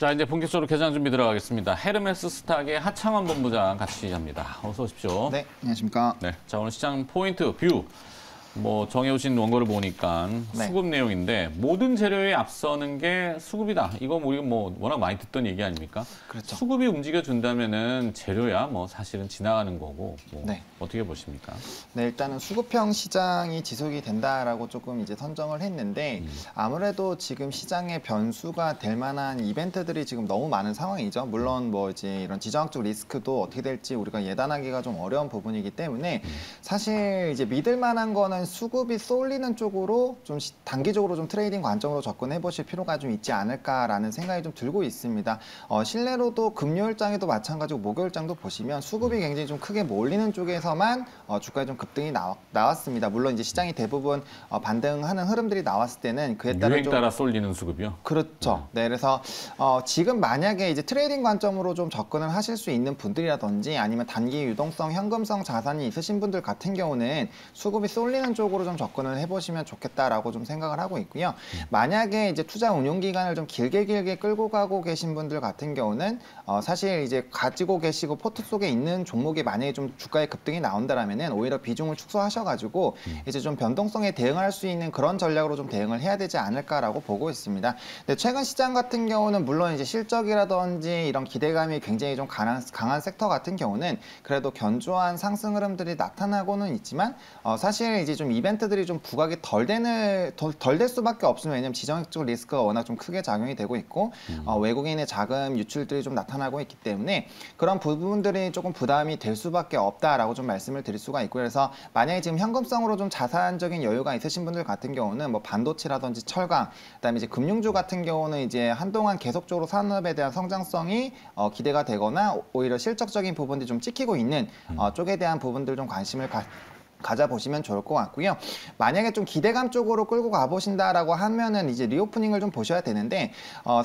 자, 이제 본격적으로 개장 준비 들어가겠습니다. 헤르메스 스탁의 하창원 본부장 같이 합니다. 어서 오십시오. 네, 안녕하십니까. 네, 자, 오늘 시장 포인트 뷰. 정해오신 원고를 보니까 네. 수급 내용인데 모든 재료에 앞서는 게 수급이다. 이거 우리가 워낙 많이 듣던 얘기 아닙니까? 그렇죠. 수급이 움직여준다면은 재료야 사실은 지나가는 거고 네. 어떻게 보십니까? 네, 일단은 수급형 시장이 지속이 된다라고 조금 이제 선정을 했는데 아무래도 지금 시장의 변수가 될 만한 이벤트들이 지금 너무 많은 상황이죠. 물론 이제 이런 지정학적 리스크도 어떻게 될지 우리가 예단하기가 좀 어려운 부분이기 때문에 사실 이제 믿을 만한 거는 수급이 쏠리는 쪽으로 좀 단기적으로 좀 트레이딩 관점으로 접근해 보실 필요가 좀 있지 않을까라는 생각이 좀 들고 있습니다. 실내로도 금요일장에도 마찬가지고 목요일장도 보시면 수급이 굉장히 좀 크게 몰리는 쪽에서만 주가에 좀 급등이 나왔습니다. 물론 이제 시장이 대부분 반등하는 흐름들이 나왔을 때는 그에 따라 유행 따라 쏠리는 수급이요? 그렇죠. 네, 그래서 지금 만약에 이제 트레이딩 관점으로 좀 접근을 하실 수 있는 분들이라든지 아니면 단기 유동성, 현금성 자산이 있으신 분들 같은 경우는 수급이 쏠리는 쪽으로 좀 접근을 해보시면 좋겠다라고 좀 생각을 하고 있고요. 만약에 이제 투자 운용 기간을 좀 길게 끌고 가고 계신 분들 같은 경우는 사실 이제 가지고 계시고 포트 속에 있는 종목이 만약에 좀 주가의 급등이 나온다라면은 오히려 비중을 축소하셔가지고 이제 좀 변동성에 대응할 수 있는 그런 전략으로 좀 대응을 해야 되지 않을까라고 보고 있습니다. 근데 최근 시장 같은 경우는 물론 이제 실적이라든지 이런 기대감이 굉장히 좀 강한 섹터 같은 경우는 그래도 견조한 상승 흐름들이 나타나고는 있지만 사실 이제 좀 이벤트들이 좀 부각이 덜 될 수밖에 없습니다. 왜냐하면 지정학적 리스크가 워낙 좀 크게 작용이 되고 있고 외국인의 자금 유출들이 좀 나타나고 있기 때문에 그런 부분들이 조금 부담이 될 수밖에 없다라고 좀 말씀을 드릴 수가 있고 그래서 만약에 지금 현금성으로 좀 자산적인 여유가 있으신 분들 같은 경우는 반도체라든지 철강, 그다음에 이제 금융주 같은 경우는 이제 한동안 계속적으로 산업에 대한 성장성이 기대가 되거나 오히려 실적적인 부분들이 좀 찍히고 있는 쪽에 대한 부분들 좀 관심을 가져보시면 좋을 것 같고요. 만약에 좀 기대감 쪽으로 끌고 가보신다라고 하면은 이제 리오프닝을 좀 보셔야 되는데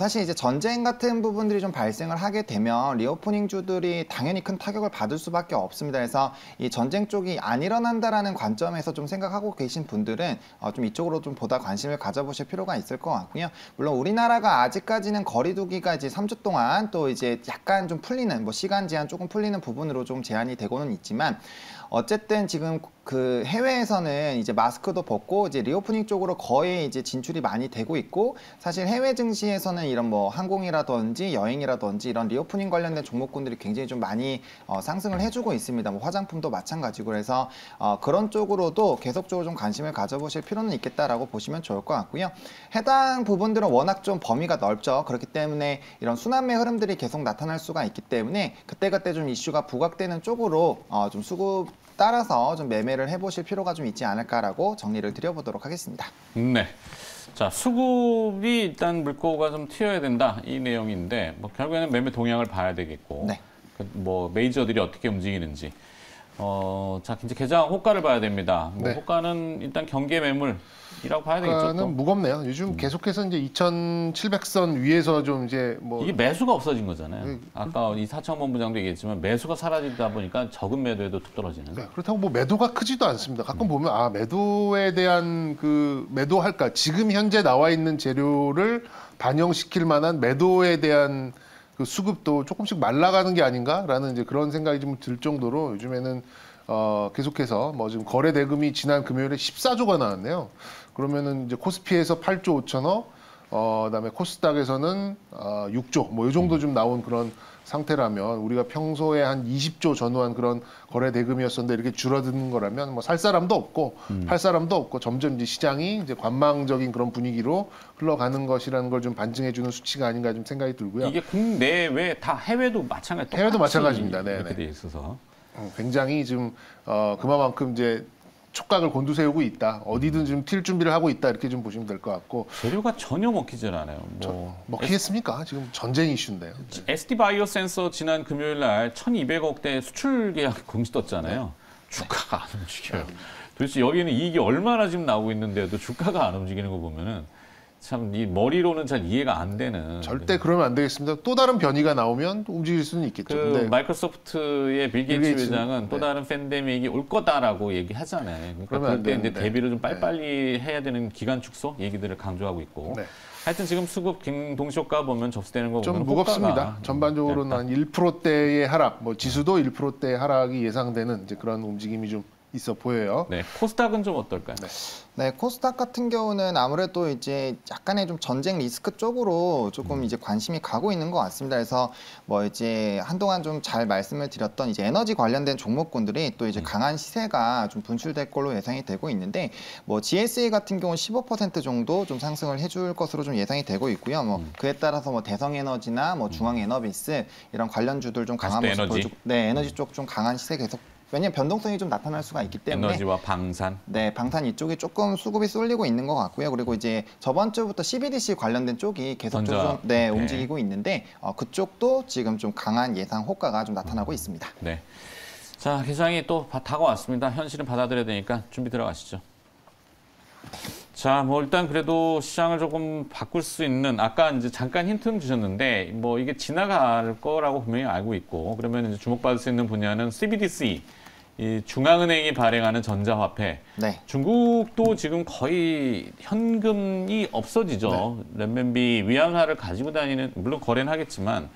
사실 이제 전쟁 같은 부분들이 좀 발생을 하게 되면 리오프닝 주들이 당연히 큰 타격을 받을 수밖에 없습니다. 그래서 이 전쟁 쪽이 안 일어난다라는 관점에서 좀 생각하고 계신 분들은 좀 이쪽으로 좀 보다 관심을 가져보실 필요가 있을 것 같고요. 물론 우리나라가 아직까지는 거리두기가 이제 3주 동안 또 이제 약간 좀 풀리는 시간 제한 조금 풀리는 부분으로 좀 제한이 되고는 있지만 어쨌든 지금 그 해외에서는 이제 마스크도 벗고 이제 리오프닝 쪽으로 거의 이제 진출이 많이 되고 있고 사실 해외 증시에서는 이런 항공이라든지 여행이라든지 이런 리오프닝 관련된 종목군들이 굉장히 좀 많이 상승을 해주고 있습니다. 화장품도 마찬가지고 그래서 그런 쪽으로도 계속적으로 좀 관심을 가져보실 필요는 있겠다라고 보시면 좋을 것 같고요. 해당 부분들은 워낙 좀 범위가 넓죠. 그렇기 때문에 이런 순환매 흐름들이 계속 나타날 수가 있기 때문에 그때그때 좀 이슈가 부각되는 쪽으로 좀 수급 따라서 좀 매매를 해보실 필요가 좀 있지 않을까라고 정리를 드려보도록 하겠습니다. 네. 자, 수급이 일단 물꼬가 좀 튀어야 된다 이 내용인데 결국에는 매매 동향을 봐야 되겠고 네. 메이저들이 어떻게 움직이는지 자, 이제 개장 호가를 봐야 됩니다. 네. 호가는 일단 경계 매물이라고 봐야 되겠죠. 호가는 무겁네요. 요즘 계속해서 이제 2,700선 위에서 좀 이제 이게 매수가 없어진 거잖아요. 아까 이 사창원 본부장도 얘기했지만 매수가 사라지다 보니까 적은 매도에도 툭 떨어지는. 네, 그렇다고 매도가 크지도 않습니다. 가끔 보면 매도에 대한 매도할까 지금 현재 나와 있는 재료를 반영시킬 만한 매도에 대한 그 수급도 조금씩 말라가는 게 아닌가라는 이제 그런 생각이 좀 들 정도로 요즘에는 계속해서 지금 거래 대금이 지난 금요일에 14조가 나왔네요. 그러면은 이제 코스피에서 8조 5천억, 그다음에 코스닥에서는 6조 이 정도 좀 나온 그런 상태라면 우리가 평소에 한 20조 전후한 그런 거래 대금이었었는데 이렇게 줄어드는 거라면 살 사람도 없고 팔 사람도 없고 점점 이제 시장이 이제 관망적인 그런 분위기로 흘러가는 것이라는 걸 좀 반증해주는 수치가 아닌가 좀 생각이 들고요. 이게 국내외 다 해외도 마찬가지. 해외도 마찬가지입니다. 이렇게 돼 있어서 굉장히 지금 그만큼 이제 촉각을 곤두세우고 있다. 어디든 지금 튈 준비를 하고 있다. 이렇게 좀 보시면 될 것 같고. 재료가 전혀 먹히질 않아요. 먹히겠습니까? 지금 전쟁 이슈인데요. ST 바이오 센서 지난 금요일 날 1,200억대 수출 계약 공시 떴잖아요. 주가가 안 움직여요. 도대체 여기는 이익이 얼마나 지금 나오고 있는데도 주가가 안 움직이는 거 보면은 참 이 머리로는 잘 이해가 안 되는. 절대 그러면 안 되겠습니다. 또 다른 변이가 나오면 또 움직일 수는 있겠죠. 근데 마이크로소프트의 빌 게이츠 회장은 또 다른 팬데믹이 올 거다라고 얘기하잖아요. 그러니까 그럴 때 이제 대비를 좀 빨리빨리 해야 되는 기간 축소 얘기들을 강조하고 있고. 하여튼 지금 수급 동시효과 보면 접수되는 거 보면 좀 무겁습니다. 호가가 전반적으로는 짧다. 한 1%대의 하락, 뭐 지수도 1%대 하락이 예상되는 이제 그런 움직임이 좀 있어 보여요. 네, 코스닥은 좀 어떨까요? 네, 코스닥 같은 경우는 아무래도 이제 약간의 좀 전쟁 리스크 쪽으로 조금 이제 관심이 가고 있는 것 같습니다. 그래서 뭐 이제 한동안 좀 잘 말씀을 드렸던 이제 에너지 관련된 종목군들이 또 이제 강한 시세가 좀 분출될 걸로 예상이 되고 있는데 뭐 GSA 같은 경우는 15% 정도 좀 상승을 해줄 것으로 좀 예상이 되고 있고요. 뭐 그에 따라서 뭐 대성에너지나 뭐 중앙에너비스 이런 관련주들 좀 강한 모습 에너지? 보여주고, 네, 에너지 쪽 좀 강한 시세 계속. 왜냐하면 변동성이 좀 나타날 수가 있기 때문에 에너지와 방산. 네, 방산 이쪽이 조금 수급이 쏠리고 있는 것 같고요. 그리고 이제 저번 주부터 CBDC 관련된 쪽이 계속적으로 전자. 좀, 네, 네. 움직이고 있는데 그쪽도 지금 좀 강한 예상 호가가 좀 나타나고 있습니다. 네. 자, 개장이 또 다가왔습니다. 현실은 받아들여야 되니까 준비 들어가시죠. 자, 뭐 일단 그래도 시장을 조금 바꿀 수 있는 아까 이제 잠깐 힌트는 주셨는데 뭐 이게 지나갈 거라고 분명히 알고 있고 그러면 이제 주목받을 수 있는 분야는 CBDC, 이 중앙은행이 발행하는 전자화폐. 네. 중국도 지금 거의 현금이 없어지죠. renminbi 위안화를 가지고 다니는 물론 거래는 하겠지만.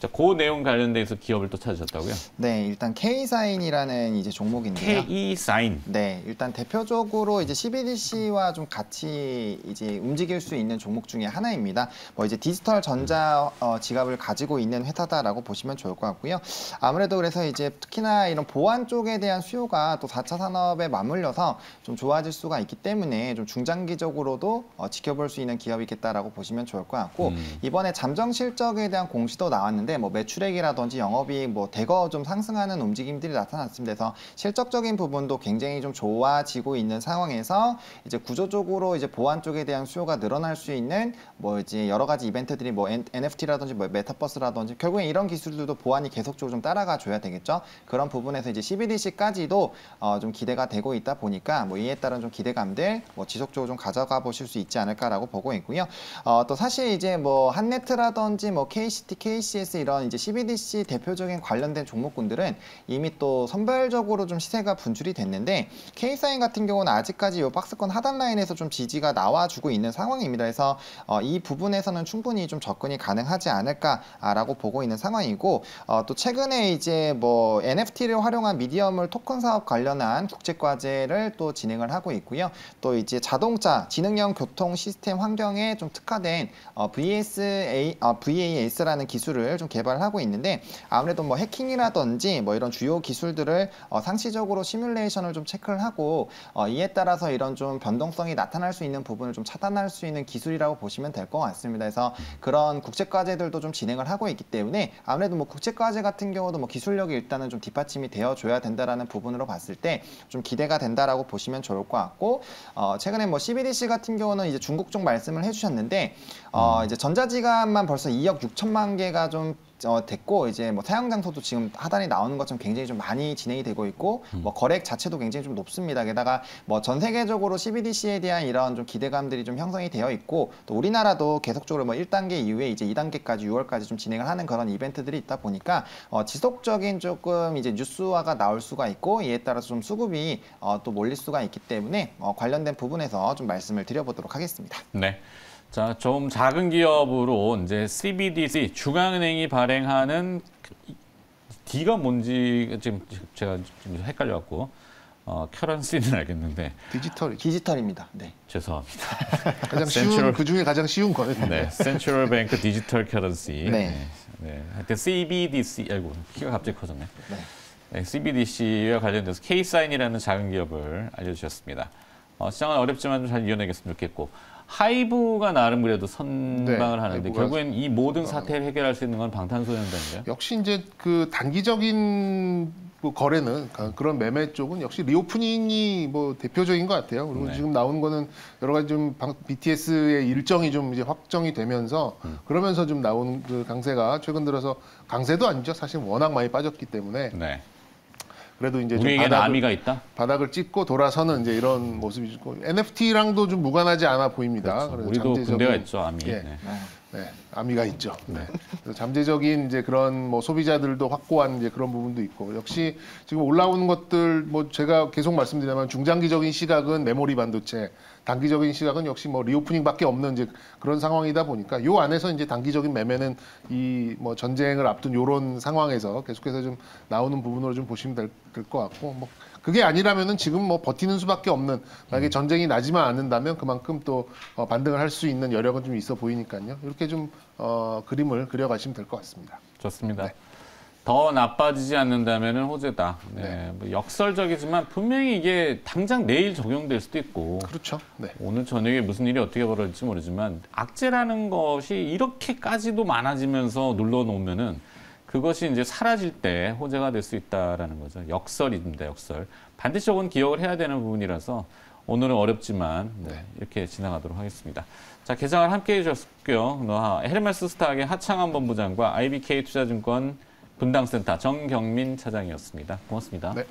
자, 그 내용 관련돼서 기업을 또 찾으셨다고요? 네, 일단 K사인이라는 이제 종목인데요. K사인. 네, 일단 대표적으로 이제 CBDC와 좀 같이 이제 움직일 수 있는 종목 중에 하나입니다. 뭐 이제 디지털 전자 지갑을 가지고 있는 회사다라고 보시면 좋을 것 같고요. 아무래도 그래서 이제 특히나 이런 보안 쪽에 대한 수요가 또 4차 산업에 맞물려서 좀 좋아질 수가 있기 때문에 좀 중장기적으로도 지켜볼 수 있는 기업이겠다라고 보시면 좋을 것 같고 이번에 잠정 실적에 대한 공시도 나왔는데 뭐 매출액이라든지 영업이익 뭐 대거 좀 상승하는 움직임들이 나타났습니다. 그래서 실적적인 부분도 굉장히 좀 좋아지고 있는 상황에서 이제 구조적으로 이제 보안 쪽에 대한 수요가 늘어날 수 있는 뭐 이제 여러 가지 이벤트들이 뭐 NFT라든지 뭐 메타버스라든지 결국엔 이런 기술들도 보안이 계속적으로 좀 따라가 줘야 되겠죠. 그런 부분에서 이제 CBDC까지도 좀 기대가 되고 있다 보니까 뭐 이에 따른 좀 기대감들 뭐 지속적으로 좀 가져가 보실 수 있지 않을까라고 보고 있고요. 또 사실 이제 뭐 한네트라든지 뭐 KCT, KCS 이런 이제 CBDC 대표적인 관련된 종목군들은 이미 또 선별적으로 좀 시세가 분출이 됐는데 K사인 같은 경우는 아직까지 이 박스권 하단 라인에서 좀 지지가 나와주고 있는 상황입니다. 그래서 이 부분에서는 충분히 좀 접근이 가능하지 않을까라고 보고 있는 상황이고 또 최근에 이제 뭐 NFT를 활용한 미디어물 토큰 사업 관련한 국제 과제를 또 진행을 하고 있고요. 또 이제 자동차 지능형 교통 시스템 환경에 좀 특화된 VAS라는 기술을 좀 개발하고 있는데 아무래도 뭐 해킹이라든지 뭐 이런 주요 기술들을 상시적으로 시뮬레이션을 좀 체크를 하고 이에 따라서 이런 좀 변동성이 나타날 수 있는 부분을 좀 차단할 수 있는 기술이라고 보시면 될 것 같습니다. 그래서 그런 국제과제들도 좀 진행을 하고 있기 때문에 아무래도 뭐 국제과제 같은 경우도 뭐 기술력이 일단은 좀 뒷받침이 되어줘야 된다라는 부분으로 봤을 때 좀 기대가 된다라고 보시면 좋을 것 같고 최근에 뭐 CBDC 같은 경우는 이제 중국 쪽 말씀을 해주셨는데 이제 전자지갑만 벌써 2억 6천만 개가 좀 됐고 이제 뭐 사용 장소도 지금 하단에 나오는 것처럼 굉장히 좀 많이 진행이 되고 있고 뭐 거래액 자체도 굉장히 좀 높습니다. 게다가 뭐 전 세계적으로 CBDC에 대한 이런 좀 기대감들이 좀 형성이 되어 있고 또 우리나라도 계속적으로 뭐 1단계 이후에 이제 2단계까지 6월까지 좀 진행을 하는 그런 이벤트들이 있다 보니까 지속적인 조금 이제 뉴스화가 나올 수가 있고 이에 따라서 좀 수급이 또 몰릴 수가 있기 때문에 관련된 부분에서 좀 말씀을 드려보도록 하겠습니다. 네. 자, 좀 작은 기업으로 이제 CBDC 중앙은행이 발행하는 D가 뭔지 지금 제가 좀 헷갈려갖고 커런시는 알겠는데 디지털입니다. 네. 죄송합니다. 가장 쉬운 그 중에 가장 쉬운 거예요. 네, 센트럴 뱅크 디지털 커런시. 네. 네. 하여튼 CBDC 아이고 키가 갑자기 커졌네. 네. 네, CBDC와 관련돼서 K사인이라는 작은 기업을 알려주셨습니다. 시장은 어렵지만 좀 잘 이겨내겠으면 좋겠고 하이브가 나름 그래도 선방을 하는데 결국엔 이 모든 사태를 해결할 수 있는 건 방탄소년단인가요? 역시 이제 그 단기적인 뭐 거래는 그런 매매 쪽은 역시 리오프닝이 뭐 대표적인 것 같아요. 그리고 네. 지금 나오는 거는 여러 가지 좀 BTS의 일정이 좀 이제 확정이 되면서 그러면서 좀 나온 그 강세가 최근 들어서 강세도 아니죠. 사실 워낙 많이 빠졌기 때문에 네. 그래도 이제 좀 우리에게 남이가 있다? 바닥을 찍고 돌아서는 이제 이런 모습이 있고 NFT랑도 좀 무관하지 않아 보입니다. 그렇죠. 그래서 우리도 잠재적인- 군대가 있죠, 아미. 예. 네. 네, 암의가 있죠. 네. 그래서 잠재적인 이제 그런 뭐 소비자들도 확고한 이제 그런 부분도 있고 역시 지금 올라오는 것들 뭐 제가 계속 말씀드리면 중장기적인 시각은 메모리 반도체, 단기적인 시각은 역시 뭐 리오프닝밖에 없는 이제 그런 상황이다 보니까 요 안에서 이제 단기적인 매매는 이 뭐 전쟁을 앞둔 요런 상황에서 계속해서 좀 나오는 부분으로 좀 보시면 될 것 같고 뭐 그게 아니라면은 지금 뭐 버티는 수밖에 없는 만약에 전쟁이 나지만 않는다면 그만큼 또 반등을 할 수 있는 여력은 좀 있어 보이니까요. 이렇게 좀 그림을 그려가시면 될 것 같습니다. 좋습니다. 네. 더 나빠지지 않는다면은 호재다. 네. 뭐 역설적이지만 분명히 이게 당장 내일 적용될 수도 있고 그렇죠. 네. 오늘 저녁에 무슨 일이 어떻게 벌어질지 모르지만 악재라는 것이 이렇게까지도 많아지면서 눌러놓으면은 그것이 이제 사라질 때 호재가 될 수 있다라는 거죠. 역설입니다, 역설. 반드시 저건 기억을 해야 되는 부분이라서 오늘은 어렵지만 이렇게 지나가도록 하겠습니다. 자, 개장을 함께 해주셨고요. 헤르메스 스탁의 하창한 본부장과 IBK 투자증권 분당센터 정경민 차장이었습니다. 고맙습니다. 네.